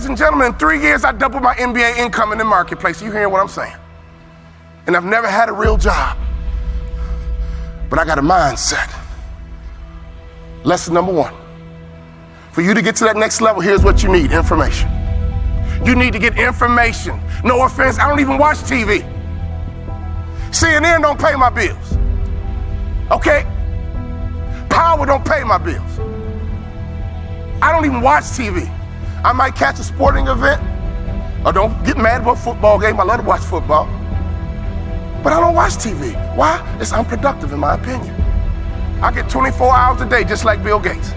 and gentlemen, in 3 years, I doubled my MBA income in the marketplace. You hearing what I'm saying? And I've never had a real job, but I got a mindset. Lesson number 1. For you to get to that next level, here's what you need: information. You need to get information. No offense, I don't even watch TV. CNN don't pay my bills. Okay? Power don't pay my bills. I don't even watch TV. I might catch a sporting event, or don't get mad about a football game. I love to watch football. But I don't watch TV. Why? It's unproductive in my opinion. I get 24 hours a day just like Bill Gates.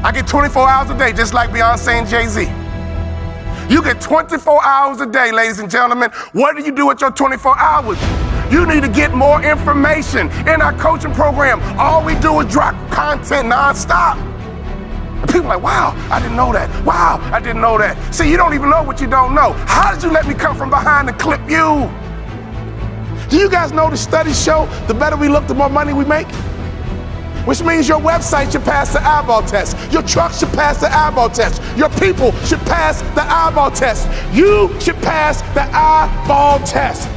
I get 24 hours a day just like Beyonce and Jay-Z. You get 24 hours a day, ladies and gentlemen. What do you do with your 24 hours? You need to get more information. In our coaching program, all we do is drop content nonstop. And people are like, wow, I didn't know that. Wow, I didn't know that. See, you don't even know what you don't know. How did you let me come from behind and clip you? Do you guys know the studies show the better we look, the more money we make? Which means your website should pass the eyeball test. Your truck should pass the eyeball test. Your people should pass the eyeball test. You should pass the eyeball test.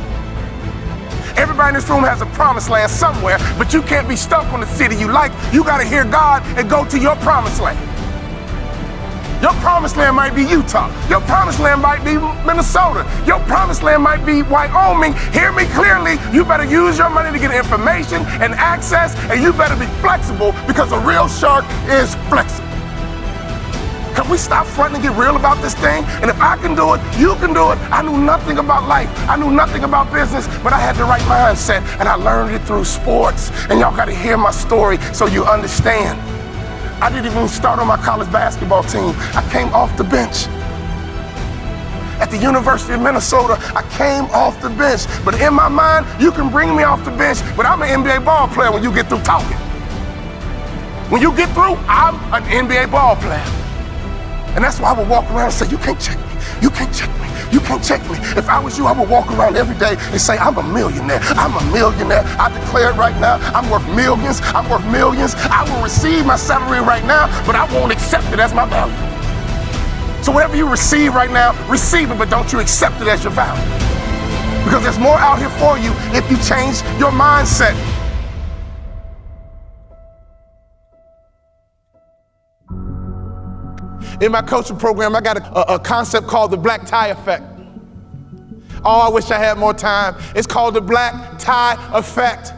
Everybody in this room has a promised land somewhere, but you can't be stuck on the city you like. You got to hear God and go to your promised land. Your promised land might be Utah. Your promised land might be Minnesota. Your promised land might be Wyoming. Hear me clearly. You better use your money to get information and access, and you better be flexible, because a real shark is flexible. Can we stop fronting and get real about this thing? And if I can do it, you can do it. I knew nothing about life. I knew nothing about business, but I had the right mindset, and I learned it through sports. And y'all got to hear my story so you understand. I didn't even start on my college basketball team. I came off the bench. At the University of Minnesota, I came off the bench. But in my mind, you can bring me off the bench, but I'm an NBA ball player when you get through talking. When you get through, I'm an NBA ball player. And that's why I would walk around and say, you can't check me. You can't check me. You can't check me. If I was you, I would walk around every day and say, I'm a millionaire. I'm a millionaire. I declare it right now. I'm worth millions. I'm worth millions. I will receive my salary right now, but I won't accept it as my value. So whatever you receive right now, receive it, but don't you accept it as your value. Because there's more out here for you if you change your mindset. In my coaching program, I got a concept called the black tie effect. Oh, I wish I had more time. It's called the black tie effect.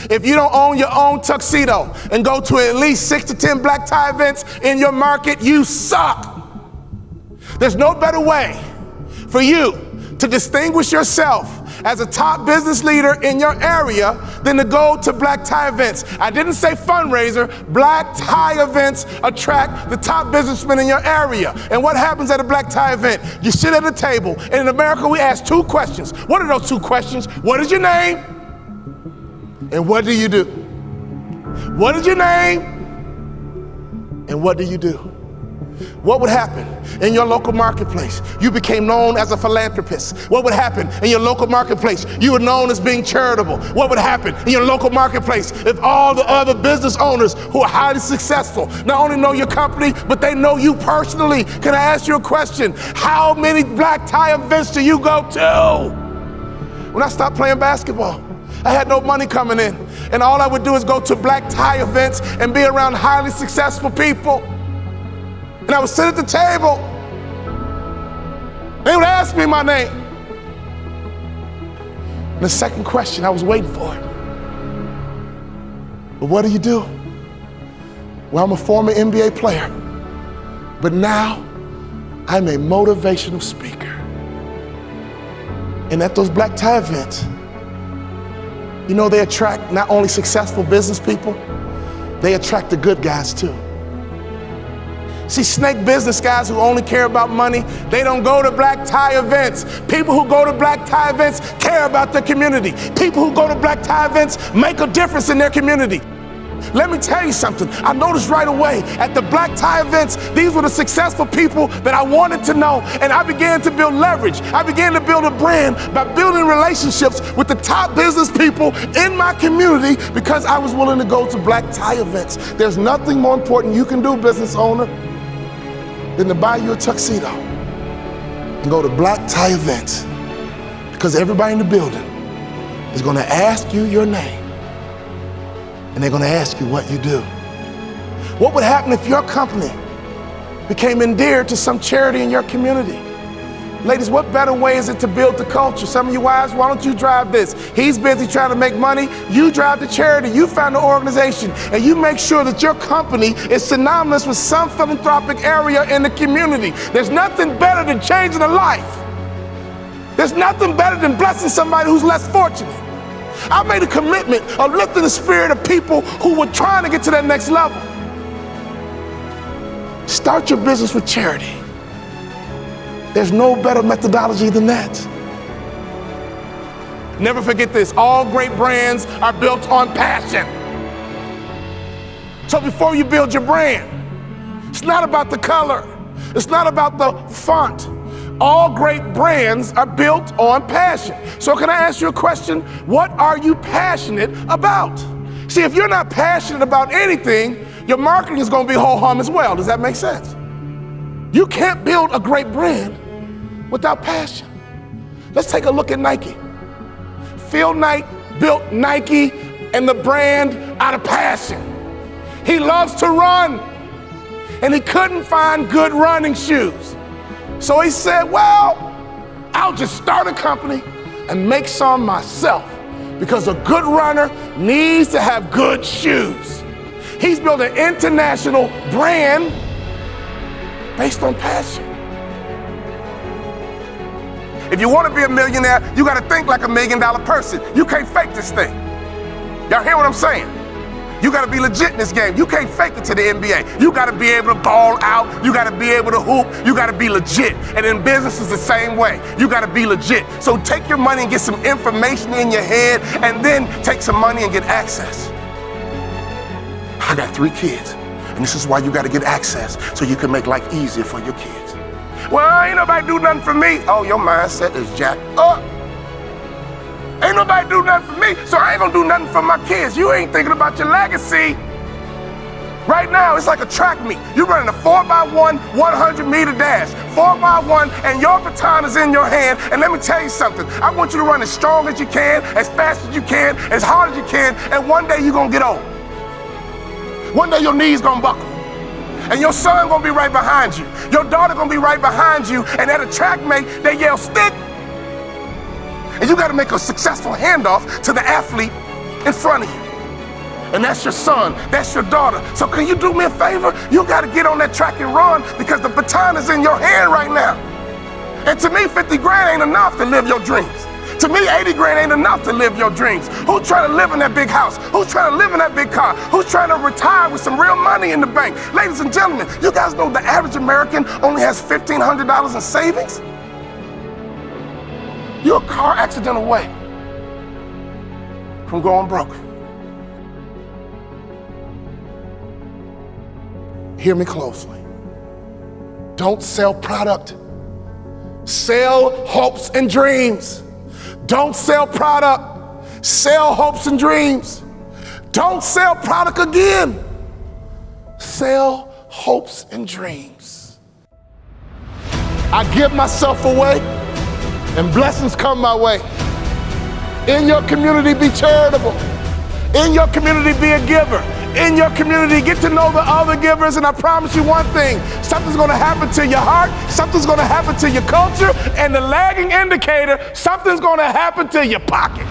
If you don't own your own tuxedo and go to at least 6 to 10 black tie events in your market, you suck. There's no better way for you to distinguish yourself as a top business leader in your area than to go to black tie events. I didn't say fundraiser. Black tie events attract the top businessmen in your area. And what happens at a black tie event? You sit at a table, and in America we ask 2 questions. What are those 2 questions? What is your name? And what do you do? What is your name? And what do you do? What would happen in your local marketplace? You became known as a philanthropist. What would happen in your local marketplace? You were known as being charitable. What would happen in your local marketplace if all the other business owners who are highly successful not only know your company, but they know you personally? Can I ask you a question? How many black tie events do you go to? When I stopped playing basketball, I had no money coming in, and all I would do is go to black tie events and be around highly successful people. And I would sit at the table. They would ask me my name. And the second question, I was waiting for it. But what do you do? Well, I'm a former NBA player, but now I'm a motivational speaker. And at those black tie events, you know, they attract not only successful business people, they attract the good guys too. See, snake business guys who only care about money, they don't go to black tie events. People who go to black tie events care about their community. People who go to black tie events make a difference in their community. Let me tell you something. I noticed right away at the black tie events, these were the successful people that I wanted to know, and I began to build leverage. I began to build a brand by building relationships with the top business people in my community because I was willing to go to black tie events. There's nothing more important you can do, business owner, than to buy you a tuxedo and go to black tie events, because everybody in the building is going to ask you your name and they're going to ask you what you do. What would happen if your company became endeared to some charity in your community? Ladies, what better way is it to build the culture? Some of you wives, why don't you drive this? He's busy trying to make money. You drive the charity. You found the organization, and you make sure that your company is synonymous with some philanthropic area in the community. There's nothing better than changing a life. There's nothing better than blessing somebody who's less fortunate. I made a commitment of lifting the spirit of people who were trying to get to that next level. Start your business with charity. There's no better methodology than that. Never forget this, all great brands are built on passion. So before you build your brand, it's not about the color, it's not about the font. All great brands are built on passion. So can I ask you a question? What are you passionate about? See, if you're not passionate about anything, your marketing is going to be ho-hum as well. Does that make sense? You can't build a great brand without passion. Let's take a look at Nike. Phil Knight built Nike and the brand out of passion. He loves to run, and he couldn't find good running shoes. So he said, well, I'll just start a company and make some myself, because a good runner needs to have good shoes. He's built an international brand based on passion. If you want to be a millionaire, you got to think like $1 million person. You can't fake this thing. Y'all hear what I'm saying? You got to be legit in this game. You can't fake it to the NBA. You got to be able to ball out. You got to be able to hoop. You got to be legit. And in business is the same way. You got to be legit. So take your money and get some information in your head, and then take some money and get access. I got 3 kids, and this is why you got to get access, so you can make life easier for your kids. Well, ain't nobody do nothing for me. Oh, your mindset is jacked up. Ain't nobody do nothing for me, so I ain't gonna do nothing for my kids. You ain't thinking about your legacy. Right now, it's like a track meet. You're running a 4x1, 100-meter dash. 4x1, and your baton is in your hand. And let me tell you something. I want you to run as strong as you can, as fast as you can, as hard as you can, and one day you're gonna get old. One day your knees gonna buckle. And your son gonna be right behind you. Your daughter gonna be right behind you, and at a track meet, they yell, stick. And you gotta make a successful handoff to the athlete in front of you. And that's your son, that's your daughter. So can you do me a favor? You gotta get on that track and run, because the baton is in your hand right now. And to me, 50 grand ain't enough to live your dreams. To me, 80 grand ain't enough to live your dreams. Who's trying to live in that big house? Who's trying to live in that big car? Who's trying to retire with some real money in the bank? Ladies and gentlemen, you guys know the average American only has $1,500 in savings? You're a car accident away from going broke. Hear me closely. Don't sell product. Sell hopes and dreams. Don't sell product. Sell hopes and dreams. Don't sell product again. Sell hopes and dreams. I give myself away, and blessings come my way. In your community, be charitable. In your community, be a giver. In your community, get to know the other givers, and I promise you one thing, something's gonna happen to your heart, something's gonna happen to your culture, and the lagging indicator, something's gonna happen to your pocket.